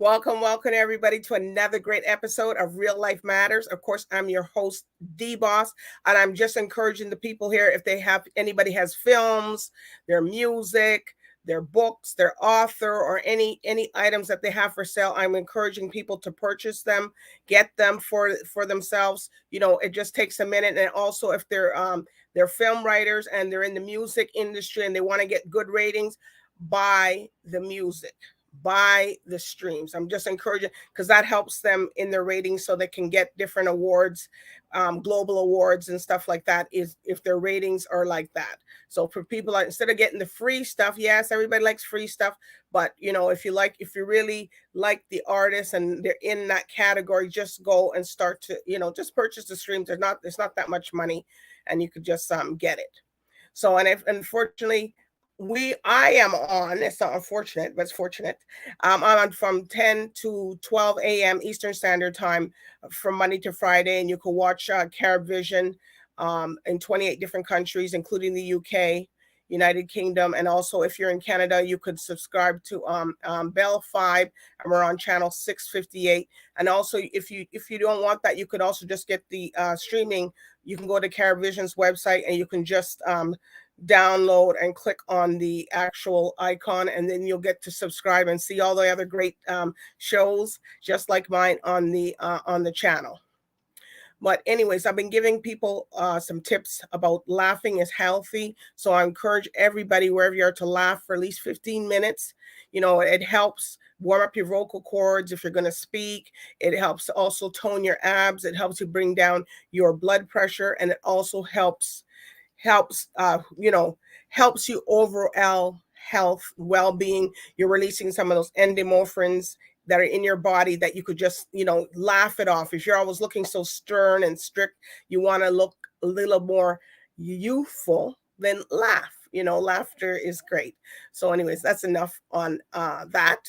Welcome everybody to another great episode of Real Life Matters. Of course, I'm your host, DBoss, and I'm just encouraging the people here, if anybody has films, their music, their books, their author, or any items that they have for sale, I'm encouraging people to purchase them, get them for themselves. It just takes a minute. And also, if they're film writers and they're in the music industry and they want to get good ratings, buy the music, buy the streams. I'm just encouraging, because that helps them in their ratings so they can get different awards, global awards and stuff like that, is if their ratings are like that. So for people, instead of getting the free stuff, yes, everybody likes free stuff, but if you really like the artist and they're in that category, just go and start to, just purchase the streams. It's not that much money, and you could just get it. So, and unfortunately, I am on, it's not unfortunate, but it's fortunate. I'm on from 10 to 12 a.m. Eastern Standard Time from Monday to Friday, and you can watch Carib Vision in 28 different countries, including the UK, United Kingdom, and also if you're in Canada, you could subscribe to Bell 5, and we're on channel 658. And also, if you don't want that, you could also just get the streaming. You can go to Carib Vision's website, and you can just download and click on the actual icon, and then you'll get to subscribe and see all the other great shows just like mine on the channel. But anyways, I've been giving people some tips about laughing is healthy. So I encourage everybody, wherever you are, to laugh for at least 15 minutes. It helps warm up your vocal cords if you're going to speak. It helps also tone your abs. It helps you bring down your blood pressure, and it also helps you overall health, well-being. You're releasing some of those endorphins that are in your body that you could just, laugh it off. If you're always looking so stern and strict, you want to look a little more youthful, then laugh. Laughter is great. So anyways, that's enough on that.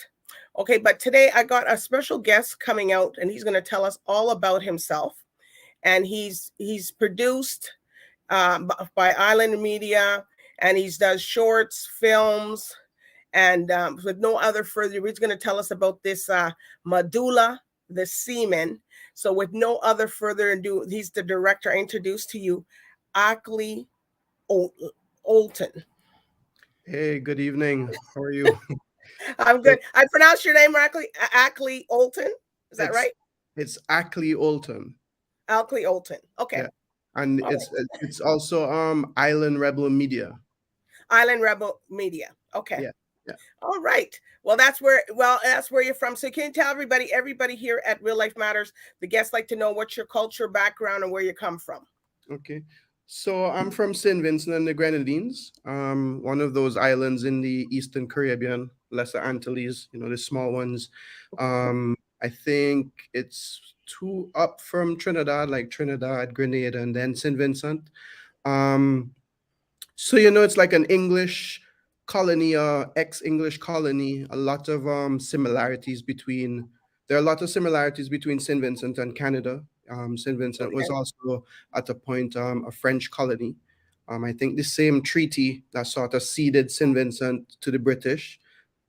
Okay, but today I got a special guest coming out, and he's going to tell us all about himself. And he's produced by Island Media, and he does shorts, films, and with no other further, he's going to tell us about this MADULU, the SEAMAN. So with no other further ado, he's the director. I introduce to you AKLEY OLTON. Hey, good evening. How are you? I'm good. I pronounced your name correctly, AKLEY OLTON. Is that right? It's AKLEY OLTON. AKLEY OLTON. Okay. Yeah. And it's also Island Rebel Media. Island Rebel Media. Okay. Yeah. All right. Well, that's where you're from. So can you tell everybody here at Real Life Matters, the guests like to know what's your culture, background, and where you come from. Okay. So I'm from St. Vincent and the Grenadines, one of those islands in the Eastern Caribbean, Lesser Antilles, the small ones. I think it's 2 up from Trinidad, like Trinidad, Grenada, and then St. Vincent. So, it's like an English colony, ex-English colony. There are a lot of similarities between St. Vincent and Canada. St. Vincent was also at a point a French colony. I think the same treaty that sort of ceded St. Vincent to the British.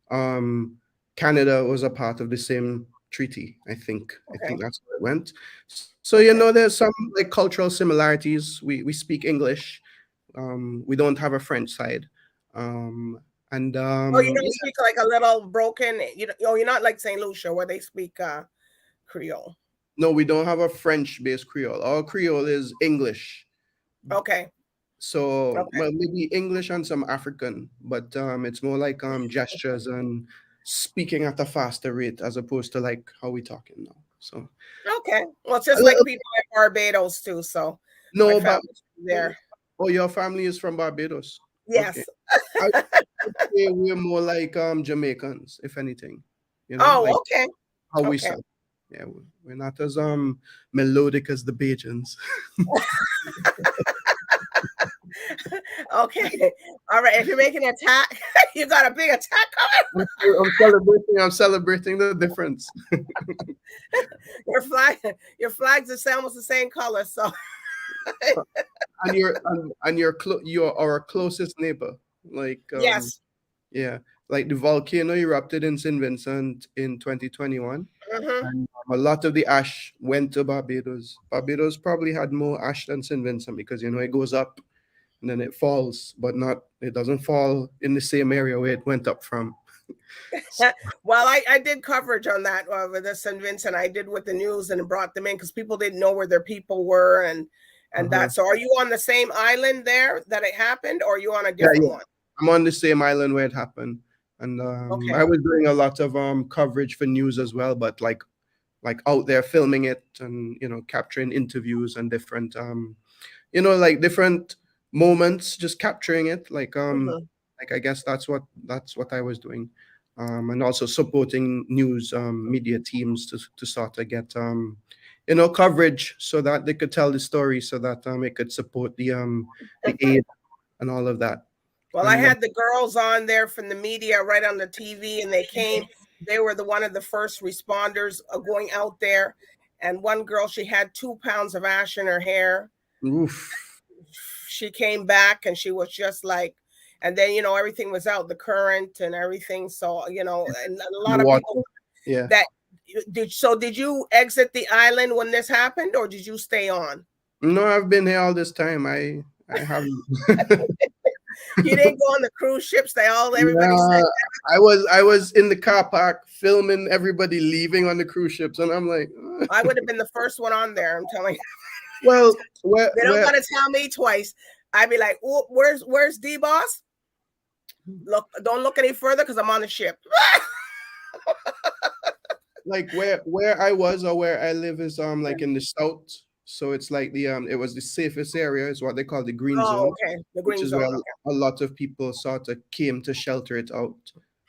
Canada was a part of the same treaty, I think. I think that's where it went. So, there's some like cultural similarities. We speak English. We don't have a French side. You don't speak like a little broken, you're not like St. Lucia where they speak Creole. No, we don't have a French-based Creole. Our Creole is English. Okay. So, well, maybe English and some African, but it's more like gestures and speaking at a faster rate as opposed to like how we talking now. So okay, well, it's just like people in Barbados too. So no, but there. Oh, your family is from Barbados. Yes. Okay. I would say we're more like Jamaicans, if anything. Like okay. How we sound. Yeah, we're not as melodic as the Bajans. Okay. All right. If you're making an attack, you got a big attack coming. I'm celebrating the difference. Your flags are almost the same color, so. and you're our closest neighbor. Like yes. Yeah. like the volcano erupted in St. Vincent in 2021, Hmm. and a lot of the ash went to Barbados. Barbados probably had more ash than St. Vincent because it goes up and then it falls, but not it doesn't fall in the same area where it went up from. Well, I did coverage on that with the St. Vincent. I did with the news and brought them in because people didn't know where their people were and Uh-huh. that. So, are you on the same island there that it happened, or are you on a Yeah, different yeah. one? I'm on the same island where it happened, and I Okay. was doing a lot of coverage for news as well, but like out there filming it and capturing interviews and different like different moments, just capturing it Hmm. like I guess that's what I was doing, and also supporting news media teams to sort of get coverage so that they could tell the story so that it could support the aid and all of that. Well, I And had the girls on there from the media right on the TV, and they came. They were one of the first responders going out there. And one girl, she had 2 pounds of ash in her hair. oof, She came back, and she was just like, and then everything was out, the current and everything. So and a the lot of water, people yeah. that did. So did you exit the island when this happened, or did you stay on? No, I've been here all this time. I haven't. You didn't go on the cruise ships. Everybody Yeah, said I was in the car park filming everybody leaving on the cruise ships, and I'm like, I would have been the first one on there. I'm telling you. well, where They don't where gotta tell me twice. I'd be like, "Oh, where's DBoss? Look, don't look any further because I'm on the ship." like where I was or where I live is like in the south, so it's like it was the safest area is what they call the green Oh, zone, okay. The which green is zone. where Okay. a lot of people sort of came to shelter it out.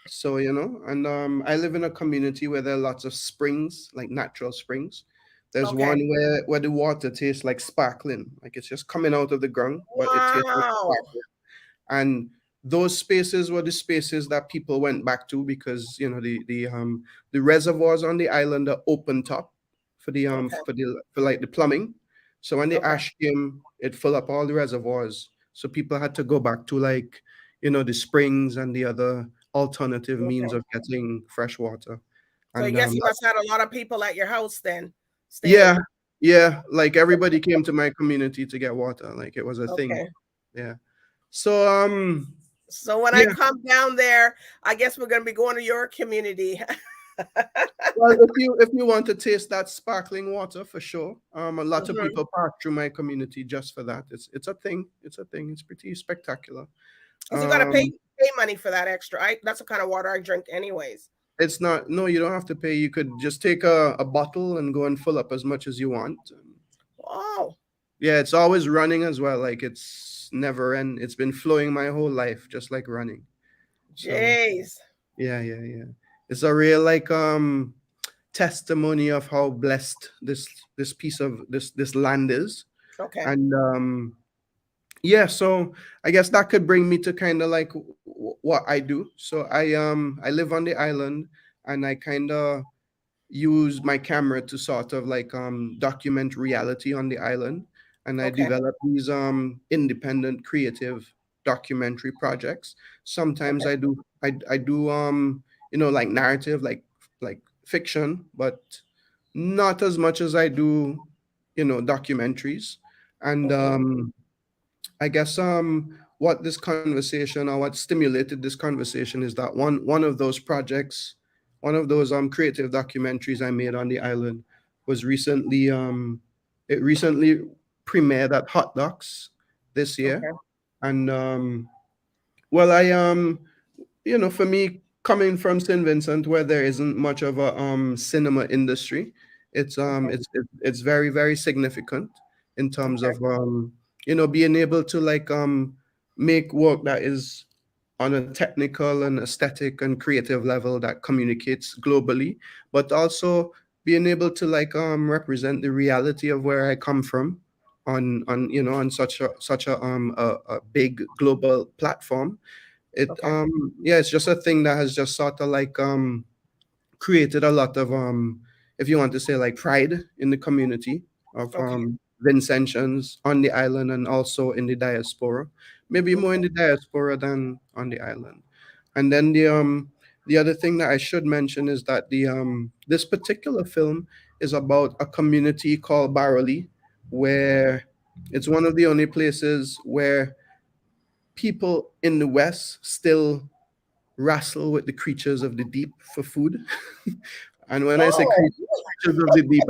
So and I live in a community where there are lots of springs, like natural springs. There's Okay. one where the water tastes like sparkling, like it's just coming out of the ground, but it tastes like Wow. sparkling. And those spaces were the spaces that people went back to because the reservoirs on the island are open top Okay. for like the plumbing. So when the Okay. ash came, it filled up all the reservoirs. So people had to go back to like the springs and the other alternative means Okay. of getting fresh water. So I And guess you must have had a lot of people at your house then, yeah, staying. yeah, like everybody came to my community to get water. Like it was a thing. Okay. Yeah. So So when I yeah. come down there, I guess we're gonna be going to your community. Well, if you want to taste that sparkling water, for sure. A lot of Mhm. people park through my community just for that. It's a thing. It's a thing. It's pretty spectacular. So you gotta Um, pay money for that extra. That's the kind of water I drink anyways. it's not. No, you don't have to pay. You could just take a bottle and go and fill up as much as you want. Wow. Yeah, it's always running as well. Like it's never end. It's been flowing my whole life, just like running. So Jeez. yeah, yeah, yeah. It's a real like testimony of how blessed this piece of this land is. Okay. And yeah, so I guess that could bring me to kind of like what I do. So I live on the island, and I kind of use my camera to sort of like document reality on the island, and I Okay. develop these independent creative documentary projects. Sometimes Okay. I do like narrative, like fiction, but not as much as I do documentaries. And Okay. I guess what this conversation or what stimulated this conversation is that one of those projects, one of those creative documentaries I made on the island was recently it recently premiered at Hot Docs this year. Okay. And well, I for me, coming from St. Vincent, where there isn't much of a cinema industry, Okay. it's very very significant in terms Okay. of being able to like make work that is on a technical and aesthetic and creative level that communicates globally, but also being able to like represent the reality of where I come from on on such a big global platform. It Okay. yeah, it's just a thing that has just sort of like created a lot of if you want to say like pride in the community of Okay. Vincentians on the island and also in the diaspora, maybe more in Okay. the diaspora than on the island. And then the other thing that I should mention is that the this particular film is about a community called Baroli, where it's one of the only places where people in the West still wrestle with the creatures of the deep for food. And when I say Oh, creatures of the deep,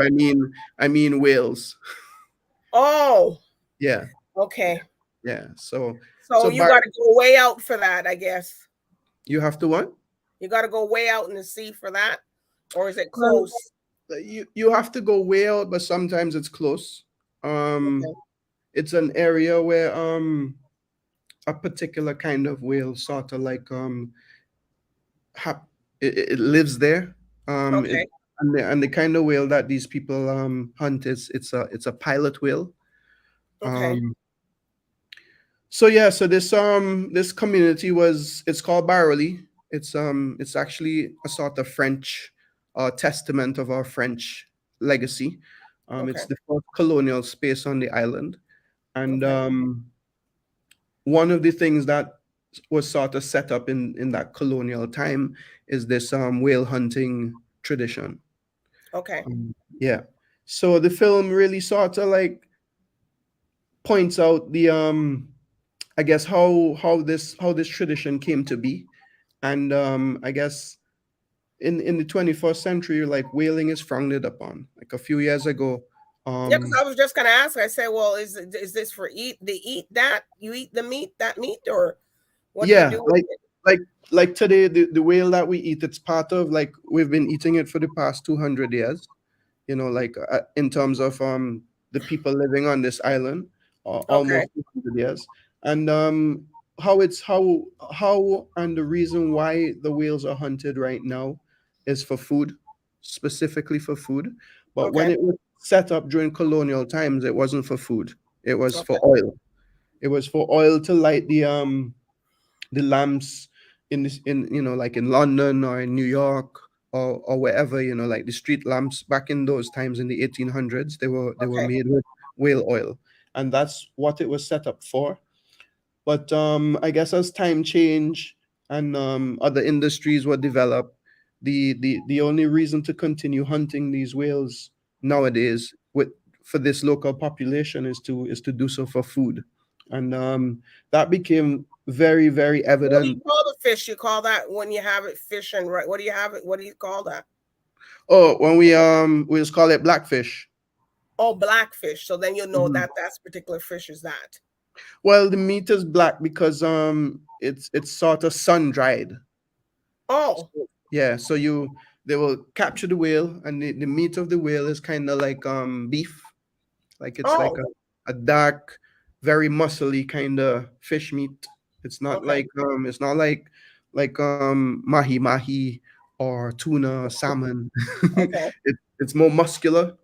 I mean whales. oh, Yeah, okay. yeah. So So you got to go way out for that, I guess. you have to what? You got to go way out in the sea for that, or is it Well, close? you have to go way out, but sometimes it's close. Okay, It's an area where a particular kind of whale sort of like hap- it lives there. It okay, and the kind of whale that these people hunt is it's a pilot whale. okay, Um, so yeah, so this community was it's called Baroli. It's actually a sort of French testament of our French legacy. okay, It's the first colonial space on the island, and okay, one of the things that was sort of set up in that colonial time is this whale hunting tradition. okay, Yeah. So the film really sort of like points out the I guess how this tradition came to be, and I guess in the 21st century, like whaling is frowned upon. Like a few years ago, Yeah, because um, I was just gonna ask. I said, well, is this for eat? They eat that? You eat the meat, that meat, or what do you yeah, do with it? like like today, the whale that we eat, it's part of like we've been eating it for the past 200 years. Like in terms of the people living on this island, Okay, almost 200 years, and how and the reason why the whales are hunted right now is for food, specifically for food. But when okay, it was set up during colonial times, it wasn't for food. It was for okay, oil. It was for oil to light the lamps in this in like in London or in New York or wherever, like the street lamps back in those times in the 1800s, they were okay, made with whale oil, and that's what it was set up for. But I guess as time changed and other industries were developed, the only reason to continue hunting these whales nowadays with for this local population is to do so for food, and that became very very what do you evident. call the fish? You call that when you have it fishing, right? What do you have it? What do you call that? Oh, when we just call it blackfish. Oh, blackfish. So then you know Mhm. that that's particular fish is that. Well, the meat is black because it's sort of sun dried. Oh, Yeah, so they will capture the whale, and the meat of the whale is kind of like beef, like it's like oh, a dark, very muscly kind of fish meat. okay, It's not like mahi mahi or tuna or salmon. okay. It's more muscular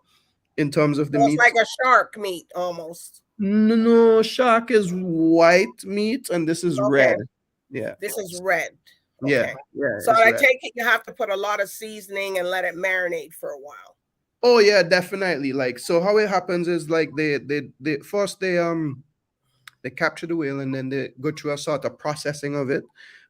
in terms of the So it's meat. like a shark meat almost. No, no, shark is white meat and this is Okay. red. Yeah, This is red. yeah, Okay. yeah, So it's I red. take it you have to put a lot of seasoning and let it marinate for a while. Oh yeah, definitely. Like so, how it happens is like they first they capture the whale and then they go through a sort of processing of it,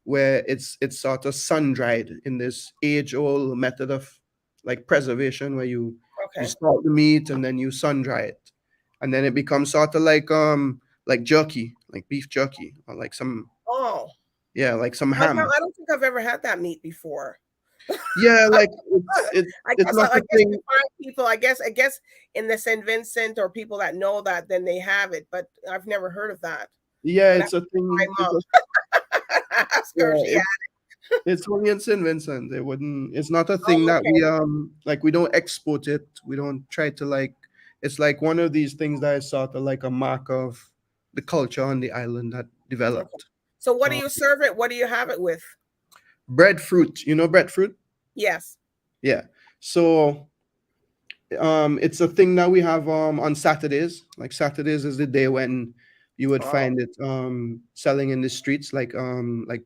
where it's sort of sun dried in this age old method of like preservation, where you Okay. salt the meat and then you sun dry it, and then it becomes sort of like jerky, like beef jerky, or like some Oh, yeah, like some I don't, ham. I don't think I've ever had that meat before. Yeah, like it's not I a guess you thing. find people. I guess in the Saint Vincent or people that know that, then they have it. But I've never heard of that. Yeah, And it's that's a thing. my mom. Ask her if Yeah, she had. it's only in St. Vincent. It wouldn't. It's not a thing Oh, that we okay, like. We don't export it. We don't try to like. It's like one of these things that is sort of like a mark of the culture on the island that okay. developed. So what do Um, you serve it? What do you have it with? breadfruit, breadfruit. Yes. Yeah. So it's a thing that we have on Saturdays. Like Saturdays is the day when you would Oh, find it selling in the streets, like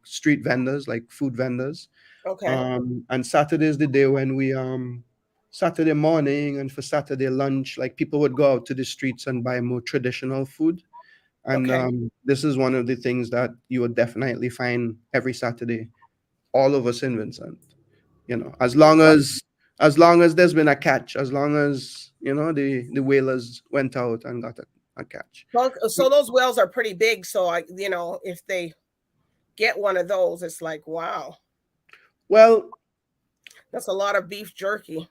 street vendors, like food vendors. okay, And Saturday is the day when we Saturday morning and for Saturday lunch, like people would go out to the streets and buy more traditional food. And okay. this is one of the things that you would definitely find every Saturday. all over St. Vincent. As long as there's been a catch, as long as the whalers went out and got a catch. Well, so those whales are pretty big. So if they get one of those, it's like, wow, Well, that's a lot of beef jerky.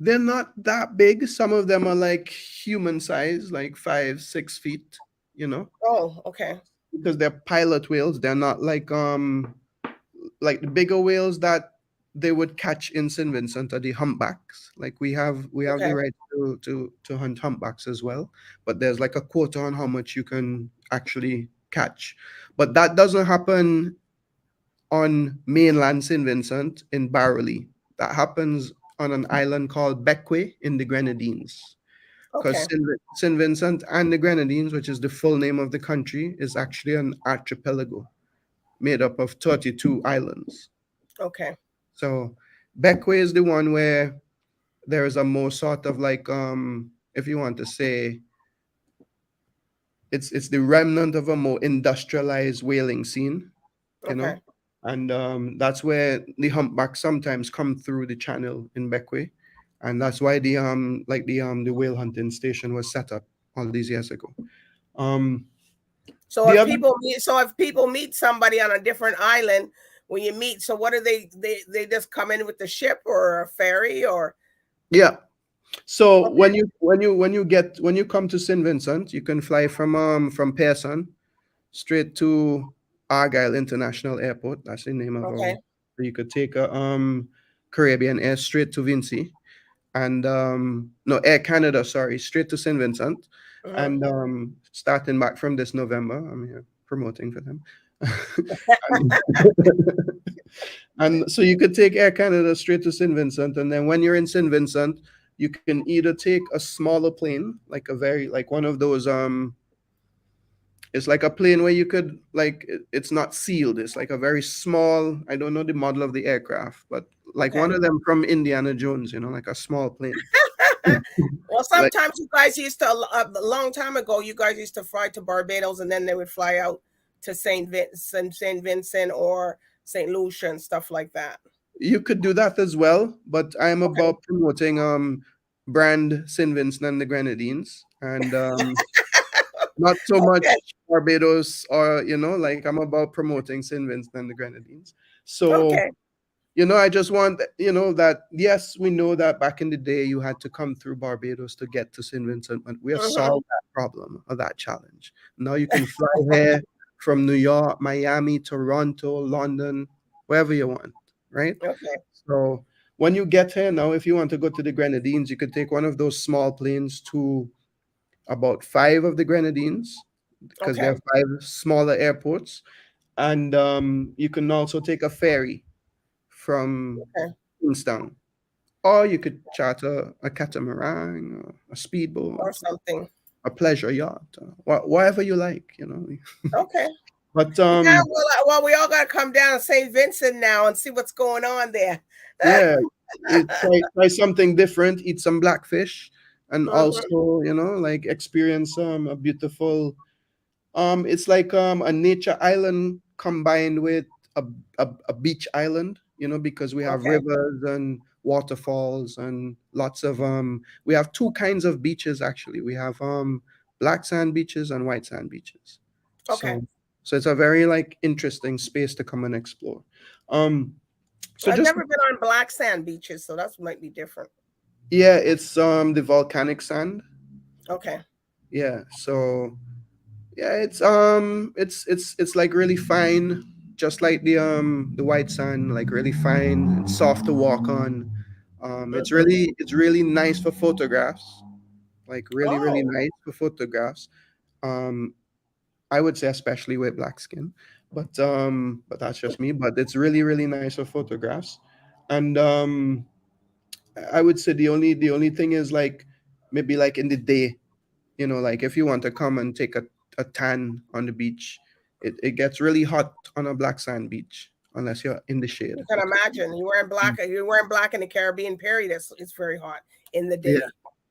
they're not that big. Some of them are like human size, like 5-6 feet, Oh, okay. because they're pilot whales. They're not like the bigger whales that they would catch in St. Vincent are the humpbacks. Like we have the Okay. right to hunt humpbacks as well, but there's like a quota on how much you can actually catch. But that doesn't happen on mainland St. Vincent in Barrowley. That happens on an island called Bequia in the Grenadines. Because Okay. St. Vincent and the Grenadines, which is the full name of the country, is actually an archipelago made up of 32 islands. Okay. So Bequia is the one where there is a more sort of like if you want to say it's the remnant of a more industrialized whaling scene, you know. Okay. And that's where the humpbacks sometimes come through the channel in Bequia. And that's why the whale hunting station was set up all these years ago. Um So the if other people meet somebody on a different island, when you meet, so what do they just come in with the ship or a ferry or? Yeah. So Okay. when you come to St. Vincent, you can fly from Pearson straight to Argyle International Airport. That's the name of our. Okay. You could take a Caribbean Air straight to Vincy, and no, Air Canada, sorry, straight to St. Vincent, Mhm. and starting back from this November, I'm here promoting for them. and, and so you could take Air Canada straight to St. Vincent, and then when you're in St. Vincent, you can either take a smaller plane, like like one of those it's like a plane where you could it's not sealed. It's like a very small. I don't know the model of the aircraft, but like Okay. one of them from Indiana Jones. Like a small plane. Well, Like sometimes you guys used to, a long time ago, you guys used to fly to Barbados and then they would fly out to St. Vincent or St. Lucia and stuff like that. you could do that as well, but I am Okay. about promoting brand St. Vincent and the Grenadines, and not so Okay. much Barbados, or like I'm about promoting St. Vincent and the Grenadines. So Okay. I just want that yes, we know that back in the day you had to come through Barbados to get to St. Vincent, but we have Hmm. solved that problem or that challenge. Now you can fly here from New York, Miami, Toronto, London, wherever you want, right? Okay. So when you get here now, if you want to go to the Grenadines, you could take one of those small planes to about 5 of the Grenadines, because there Okay. are 5 smaller airports, and you can also take a ferry from Okay. Queenstown, or you could charter a catamaran, or a speedboat, Or something. a pleasure yacht, whatever you like. Okay. But Yeah. Well, we all got to come down to St. Vincent now and see what's going on there. yeah, try something different, eat some blackfish, and Mhm. also like experience a beautiful. It's like a nature island combined with a, a beach island, because we have Okay. rivers and waterfalls and lots of we have two kinds of beaches actually. We have black sand beaches and white sand beaches. Okay. So it's a very like interesting space to come and explore. Um so I've just never been on black sand beaches, so that might be different. yeah, it's the volcanic sand. Okay. Yeah, so yeah, it's like really fine, just like the white sand, like really fine. It's soft to walk on. It's Mhm. really nice for photographs. Like really Oh, nice for photographs. Um, I would say especially with black skin, but that's just me. But it's really nice for photographs, and I would say the only thing is like maybe like in the day, like if you want to come and take a tan on the beach, it gets really hot on a black sand beach unless you're in the shade. you can imagine. You're wearing black. Mm. You're wearing black in the Caribbean period. It's very hot in the Yeah, day.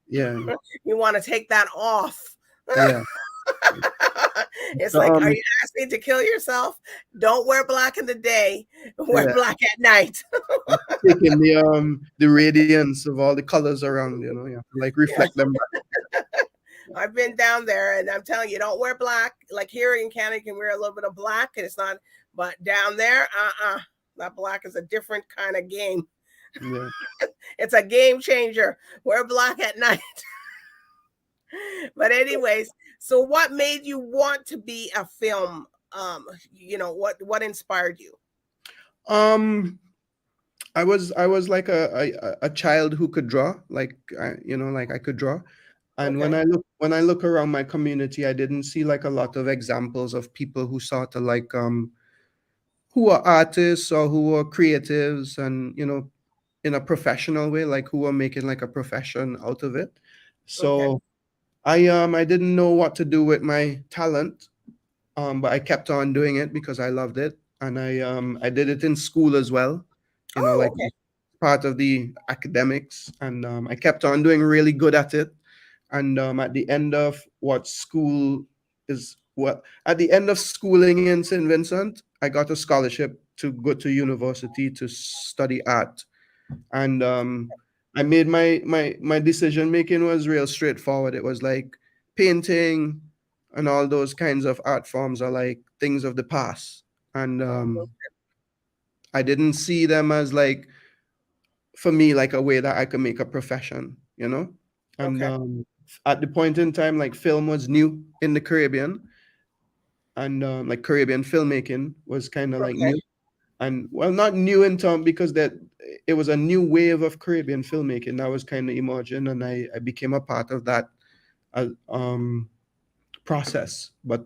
yeah, You want to take that off. yeah. It's The, like, are you asking to kill yourself? Don't wear black in the day. Wear yeah, black at night. taking the radiance of all the colors around, you have to like Yeah. reflect them back. I've been down there and I'm telling you, don't wear black. Like here in Canada, you can wear a little bit of black and it's not, but down there, that black is a different kind of game. Yeah. It's a game changer. Wear black at night. But anyways, so what made you want to be a film? What inspired you? Um, I was like a child who could draw, like like I could draw. And when Okay. I look around my community, I didn't see like a lot of examples of people who sort of like who are artists or who are creatives and in a professional way, like who are making like a profession out of it. Okay. So I didn't know what to do with my talent, but I kept on doing it because I loved it, and I did it in school as well, Oh, like okay. part of the academics, and I kept on doing really good at it. And at the end of at the end of schooling in St. Vincent, I got a scholarship to go to university to study art. And I made my decision making was real straightforward. It was like painting and all those kinds of art forms are like things of the past, and Oh, I didn't see them as like, for me, like a way that I could make a profession. And okay. at the point in time, like film was new in the Caribbean, and like Caribbean filmmaking was kind of like Okay. new, and well, not new in term because that it was a new wave of Caribbean filmmaking that was kind of emerging, and I became a part of that process. But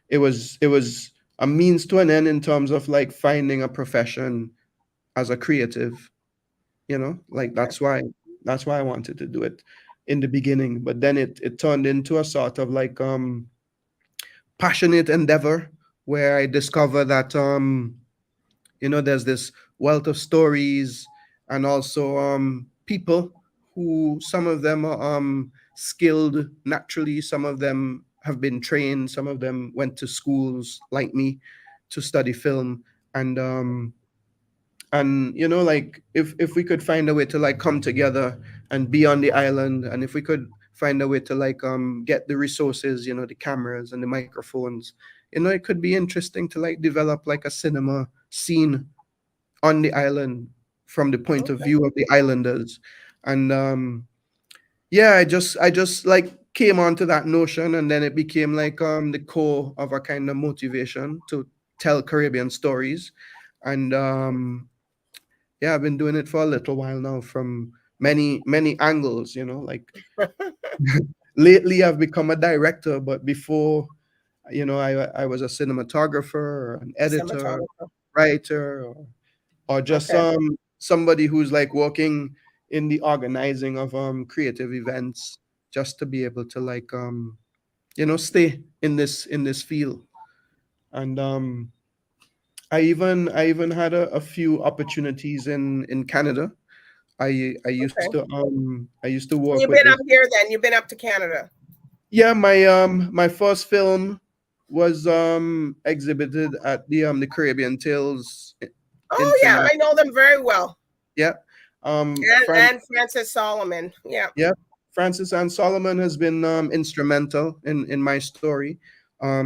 it was a means to an end in terms of like finding a profession as a creative. Like Okay. that's why I wanted to do it in the beginning, but then it turned into a sort of like passionate endeavor where I discover that there's this wealth of stories, and also people who, some of them are skilled naturally, some of them have been trained, some of them went to schools like me to study film. And like if we could find a way to like come together and be on the island, and if we could find a way to like get the resources, the cameras and the microphones, it could be interesting to like develop like a cinema scene on the island from the point of Okay. view of the islanders. And yeah, I just like came onto that notion, and then it became like the core of a kind of motivation to tell Caribbean stories. And yeah, I've been doing it for a little while now from many many angles, like lately I've become a director, but before, I was a cinematographer, an editor, Cinematographer. writer, or just Okay. somebody who's like working in the organizing of creative events, just to be able to like stay in this field. And I even had a few opportunities in Canada. I used Okay. to So work you've with been this. up here then. You've been up to Canada. Yeah, my first film was exhibited at the Caribbean Tales in Oh yeah, Finland. I know them very well. Yeah. And Fran and Francis Solomon. Yeah. Yeah, Francis Ann Solomon has been instrumental in my story.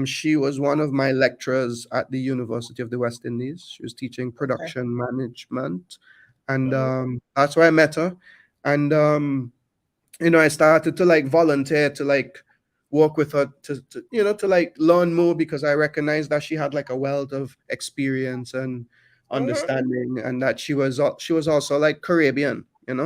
She was one of my lecturers at the University of the West Indies. She was teaching Okay. production management, and Hmm. that's where I met her. And I started to like volunteer to like work with her to like learn more, because I recognized that she had like a wealth of experience and Hmm. understanding, and that she was also like Caribbean. Hmm.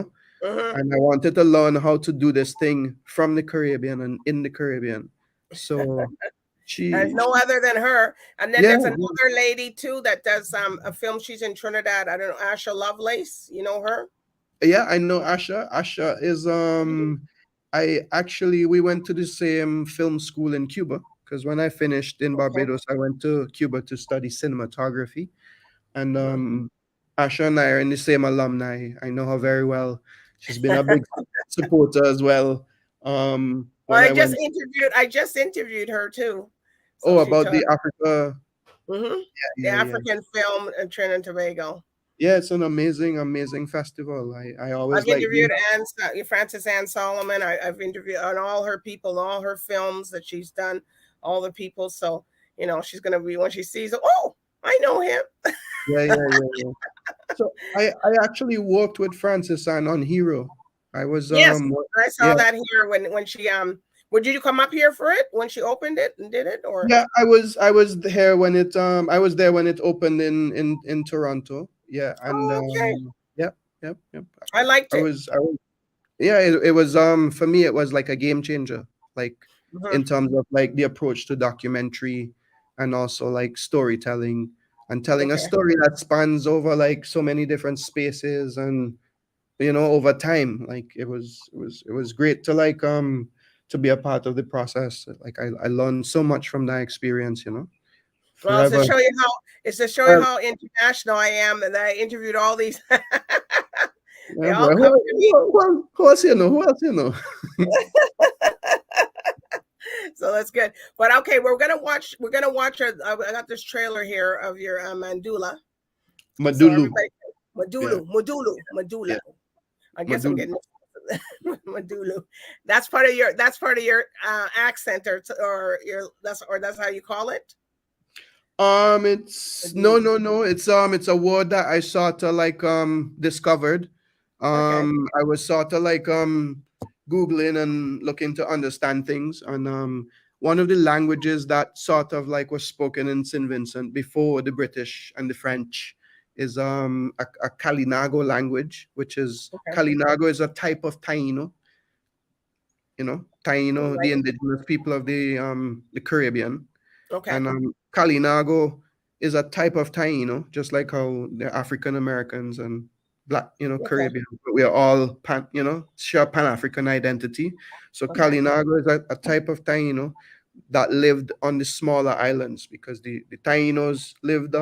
And I wanted to learn how to do this thing from the Caribbean and in the Caribbean. So There's she, no other than her. And then yeah, there's another lady too that does a film. She's in Trinidad. I don't know, Asha Lovelace. You know her? yeah, I know Asha. Asha is Mhm. I actually we went to the same film school in Cuba, because when I finished in Okay. Barbados, I went to Cuba to study cinematography. And Mhm. Asha and I are in the same alumni. I know her very well. She's been a big supporter as well. Well, When I went, I just interviewed her too. So she about told the Africa. the Yeah, yeah. African film in Trinidad and Tobago. Yeah, it's an amazing festival. I I've always like interviewed Frances Ann Solomon. I've interviewed on all her people, all her films that she's done, all the people. So, she's going to be, when she sees it, oh, I know him. yeah. So I actually worked with Francis on Hero. I was Yes, I saw yeah, that here when she did you come up here for it when she opened it and did it, or? yeah, I was there when it I was there when it opened in Toronto. Yeah, and Oh, okay. yep. I liked I it. was I was yeah, it was for me it was like a game changer, like in terms of like the approach to documentary and also like storytelling and telling a Okay. story that spans over like so many different spaces and over time. Like it was great to like to be a part of the process. Like I learned so much from that experience, Well, it's to forever. show you how international I am, and I interviewed all these. They Yeah, all boy. come to me. Who else you know? Who else you know? So that's good. But okay, we're gonna watch. I got this trailer here of your Mandula. So Madulu. everybody, Yeah, Madula. yeah. I guess I'm Madulu. getting Madulu. That's part of your. That's part of your accent, that's how you call it. It's no. It's a word that I sort of like discovered. Okay. I was sort of like Googling and looking to understand things. And one of the languages that sort of like was spoken in St. Vincent before the British and the French is a Kalinago language, which is Okay. Kalinago is a type of Taino. Taino, the Right. indigenous people of the Caribbean. Okay. And Kalinago is a type of Taino, just like how the African Americans and Black, Okay. Caribbean, but we are all share Pan African identity. So Okay. Kalinago is a type of Taino that lived on the smaller islands because the Tainos lived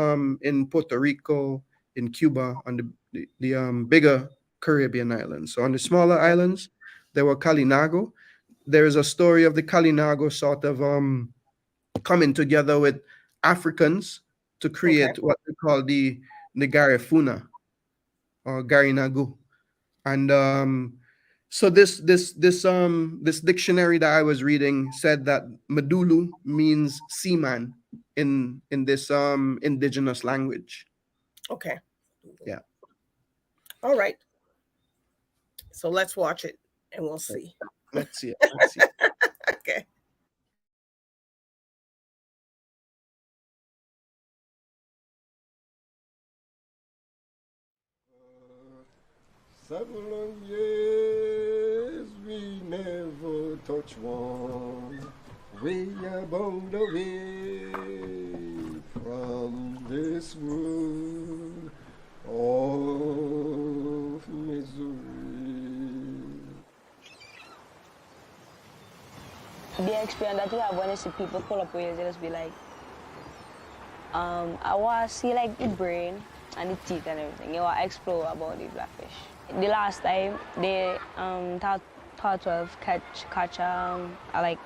in Puerto Rico, in Cuba, on the bigger Caribbean islands. So on the smaller islands, there were Kalinago. There is a story of the Kalinago sort of coming together with Africans to Okay. create what we call the Garifuna or Garinagu. And so this dictionary that I was reading said that Madulu means seaman in this indigenous language. Okay. Yeah. All right. So let's watch it and we'll see. Let's see it. Let's see it. Okay. Seven long years we never touch one. We are bound away from this world of misery. The experience that you have when you see people pull up with you, just be like, I want to see like the brain and the teeth and everything. You want to explore about the blackfish. The last time they thought of catch like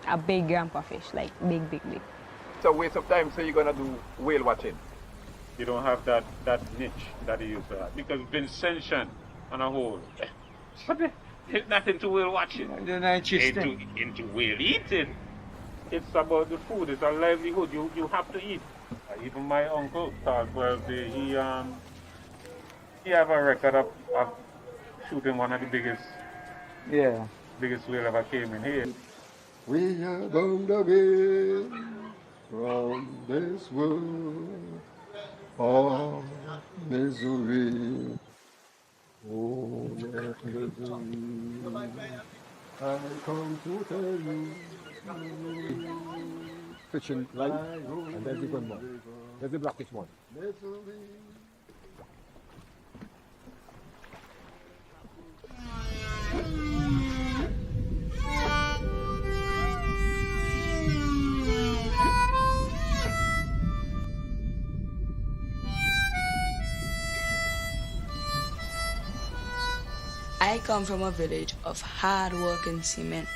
a big grandpa fish, like big. It's a waste of time, so you're gonna do whale watching. You don't have that niche that you used to have. Because Vincentian on a whole. But it's not into whale watching. They're not interesting. Into whale eating. It's about the food, it's a livelihood. You have to eat. Even my uncle thought, well, he have a record of shooting one of the biggest whale ever came in here. We are bound away from this world of misery. Oh, yes, misery. I come to tell you. Fishing right, and there's the good one. There's the blackish one. Misery. I come from a village of hard-working seamen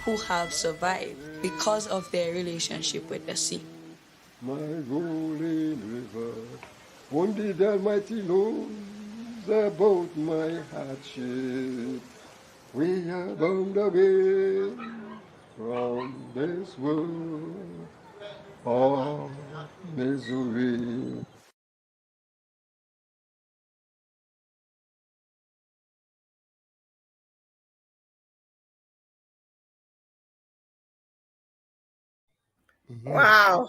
who have survived because of their relationship with the sea. My rolling river, only the Almighty knows about my hardship. We are bound again from this world of misery. Mhm. Wow.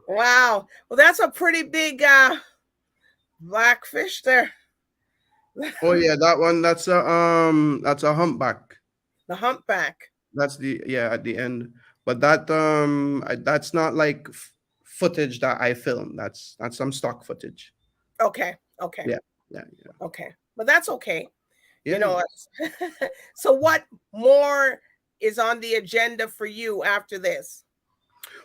Wow. Well, that's a pretty big blackfish there. Oh yeah, that one. That's a humpback. The humpback. That's the yeah at the end. But that's not like footage that I filmed. That's some stock footage. Okay. Okay. Yeah, yeah, yeah, Okay. But that's okay. You yeah, know, yeah. so what more is on the agenda for you after this?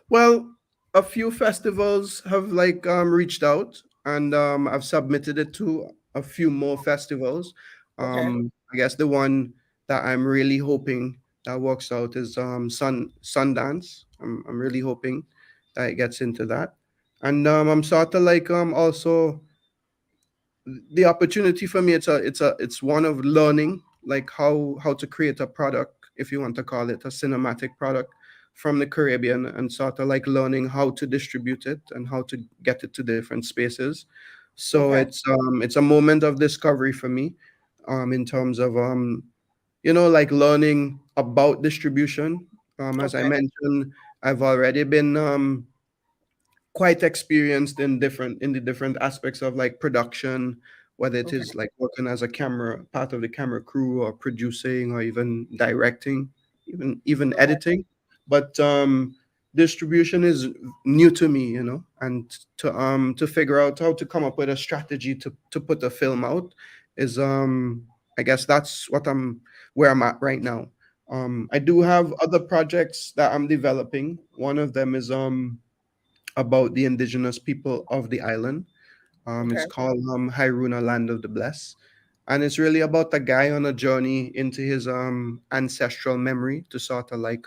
Well, a few festivals have like reached out, and I've submitted it to a few more festivals. Okay. I guess the one that I'm really hoping that works out is Sundance. I'm really hoping that it gets into that, and I'm sort of like also the opportunity for me. It's one of learning like how to create a product, if you want to call it a cinematic product, from the Caribbean, and sort of like learning how to distribute it and how to get it to different spaces. So Okay. it's a moment of discovery for me, in terms of like learning about distribution. As I Okay. mentioned, I've already been quite experienced in the different aspects of like production, whether it Okay. is like working as a camera part of the camera crew, or producing, or even directing, even editing. But distribution is new to me, and to figure out how to come up with a strategy to put a film out is I guess that's where I'm at right now. I do have other projects that I'm developing. One of them is about the indigenous people of the island. It's Okay. called Hairuna, Land of the Blessed. And it's really about a guy on a journey into his ancestral memory to sort of like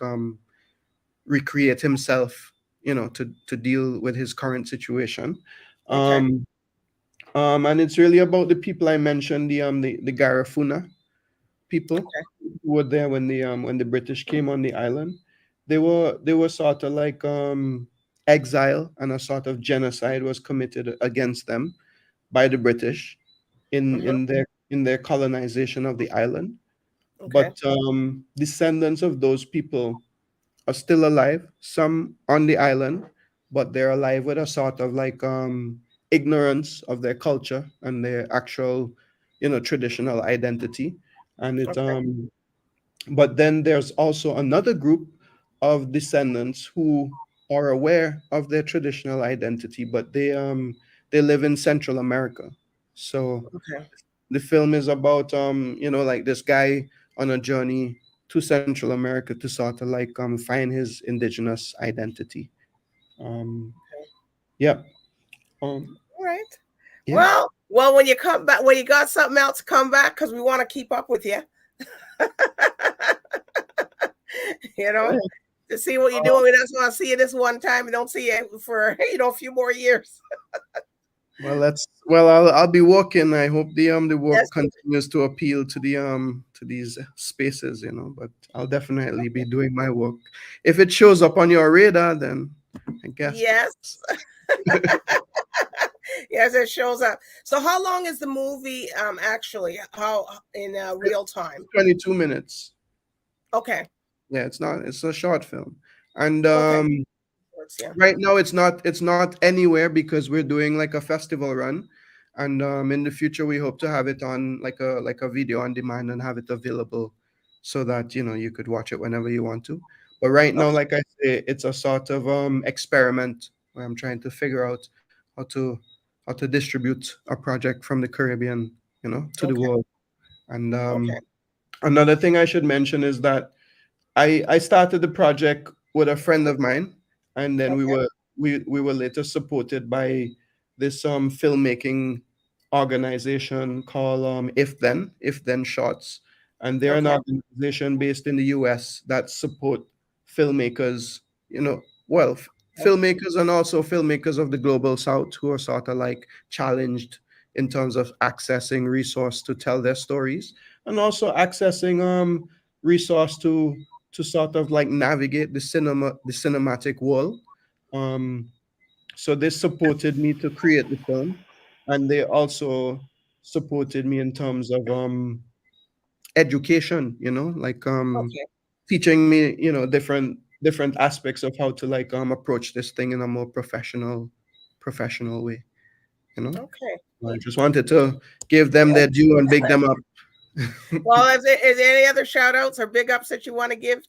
recreate himself, to deal with his current situation. Okay. Um, and it's really about the people I mentioned, the Garifuna people Okay. who were there when the British came on the island. They were sort of like exile, and a sort of genocide was committed against them by the British in Mhm. in their in their colonization of the island. Okay. But descendants of those people are still alive, some on the island, but they're alive with a sort of like ignorance of their culture and their actual, traditional identity. And it Okay. but then there's also another group of descendants who are aware of their traditional identity, but they live in Central America. So Okay. the film is about like this guy on a journey to Central America to sort of like find his indigenous identity. Um, yeah. Um, All right. yeah. Well, when you come back, when you got something else, come back because we want to keep up with you. You know, to see what you're doing. We just want to see you this one time. We don't see you for a few more years. I'll be working. I hope the Yes. work continues to appeal to to these spaces, but I'll definitely be doing my work. If it shows up on your radar, then I guess Yes. Yes, it shows up. So, how long is the movie? Actually, how in real time? 22 minutes. Okay. Yeah, it's a short film. And Okay. Yeah. right now it's not anywhere because we're doing like a festival run. And in the future we hope to have it on like a video on demand and have it available so that you could watch it whenever you want to. But right now, Okay. like I say, it's a sort of experiment where I'm trying to figure out how to how to distribute a project from the Caribbean, to the Okay. world. And Okay. another thing I should mention is that I started the project with a friend of mine, and then we Okay. were we were later supported by this filmmaking organization called If Then Shots. and they're an Okay. organization based in the US that support filmmakers, Okay. filmmakers and also filmmakers of the global south who are sort of like challenged in terms of accessing resource to tell their stories, and also accessing resource to sort of like navigate the cinematic world. um so they supported me to create the film, and they also supported me in terms of education, like Okay. teaching me, different aspects of how to like approach this thing in a more professional way, you know. Okay. I just wanted to give them Yeah. their due and big them up. Well, is there any other shout outs or big ups that you want to give?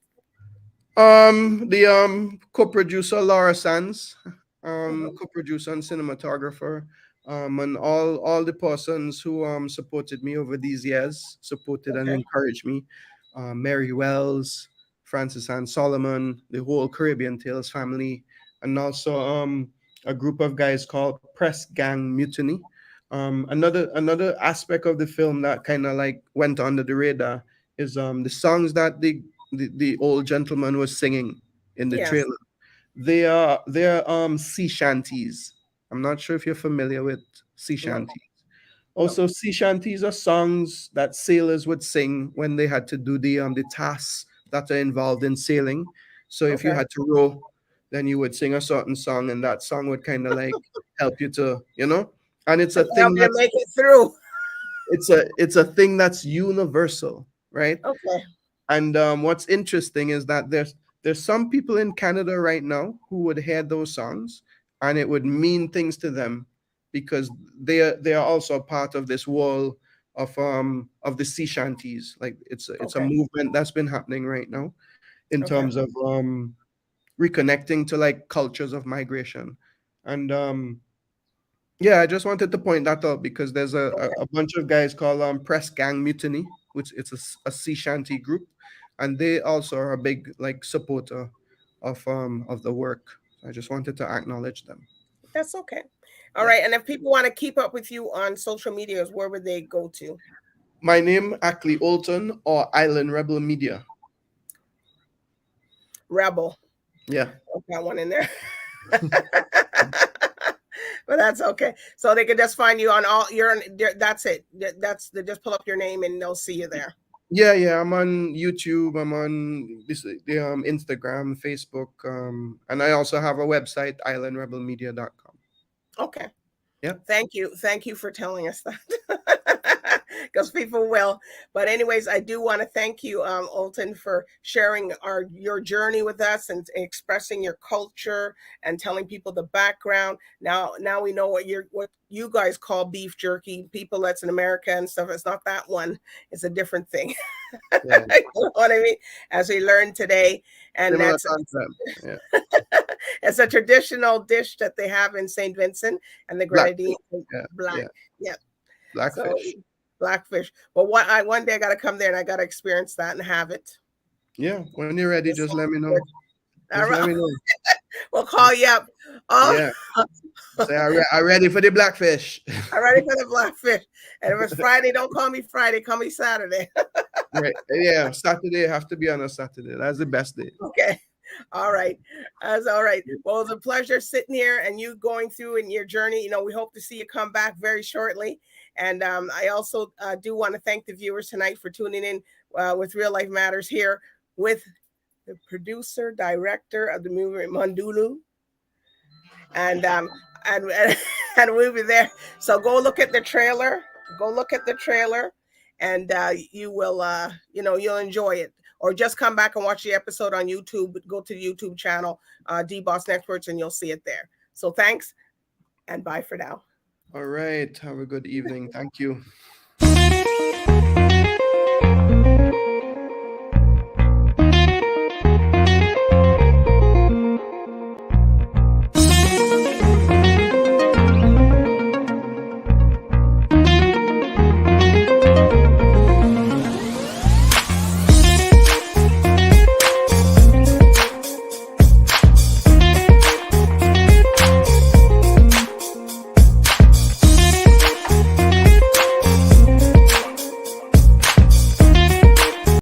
The co-producer Laura Sands, Mhm. co-producer and cinematographer, and all the persons who supported me over these years, supported and Okay. encouraged me. Mary Wells, Francis Ann Solomon, the whole Caribbean Tales family, and also a group of guys called Press Gang Mutiny. Another aspect of the film that kind of like went under the radar is the songs that the old gentleman was singing in the Yes. trailer. They're sea shanties. I'm not sure if you're familiar with sea No. shanties. No. Also, sea shanties are songs that sailors would sing when they had to do the tasks that are involved in sailing. So if you Okay. had to row, then you would sing a certain song, and that song would kind of like help you to, And it's a Help thing you that's make it through. it's a thing that's universal, right? Okay. And what's interesting is that there's some people in Canada right now who would hear those songs, and it would mean things to them because they are also a part of this wall of the sea shanties. Like it's a Okay. movement that's been happening right now in Okay. terms of reconnecting to like cultures of migration. And yeah, I just wanted to point that out because there's a bunch of guys called Press Gang Mutiny, which it's a sea shanty group, and they also are a big like supporter of the work. I just wanted to acknowledge them. That's okay. All Yeah. right. And if people want to keep up with you on social medias, where would they go to? My name, AKLEY OLTON or Island Rebel Media. Rebel. Yeah. Put that one in there. But that's okay. So they can just find you on all that's it. They just pull up your name and they'll see you there. Yeah. I'm on YouTube. I'm on the Instagram, Facebook, and I also have a website, islandrebelmedia.com. Okay. Yeah. Thank you. Thank you for telling us that. Because people will. But anyways, I do want to thank you, Olton, for sharing your journey with us and expressing your culture and telling people the background. Now we know what you guys call beef jerky. People that's in America and stuff. It's not that one. It's a different thing. Yeah. You know what I mean? As we learned today, and Similar that's concept. Yeah. it's a traditional dish that they have in St. Vincent and the Blackfish. Grenadines. Yeah. Black, Yeah. yeah. So Blackfish. blackfish. But one day I got to come there and I got to experience that and have it. Yeah. When you're ready, It just sounds let me know. good. All Just let right, me know. we'll call you up. Oh, Yeah. Say I'm ready for the blackfish. I'm ready for the blackfish. And if it's Friday, don't call me Friday. Call me Saturday. Right. Yeah. Saturday have to be on a Saturday. That's the best day. Okay. All right. That's all right. Well, it's a pleasure sitting here and you going through in your journey. We hope to see you come back very shortly. And I also do want to thank the viewers tonight for tuning in with Real Life Matters here with the producer, director of the movie MADULU. And and we'll be there. So go look at the trailer. Go look at the trailer, and you will you'll enjoy it. Or just come back and watch the episode on YouTube. Go to the YouTube channel, DBoss Experts, and you'll see it there. So thanks, and bye for now. All right. Have a good evening. Thank you.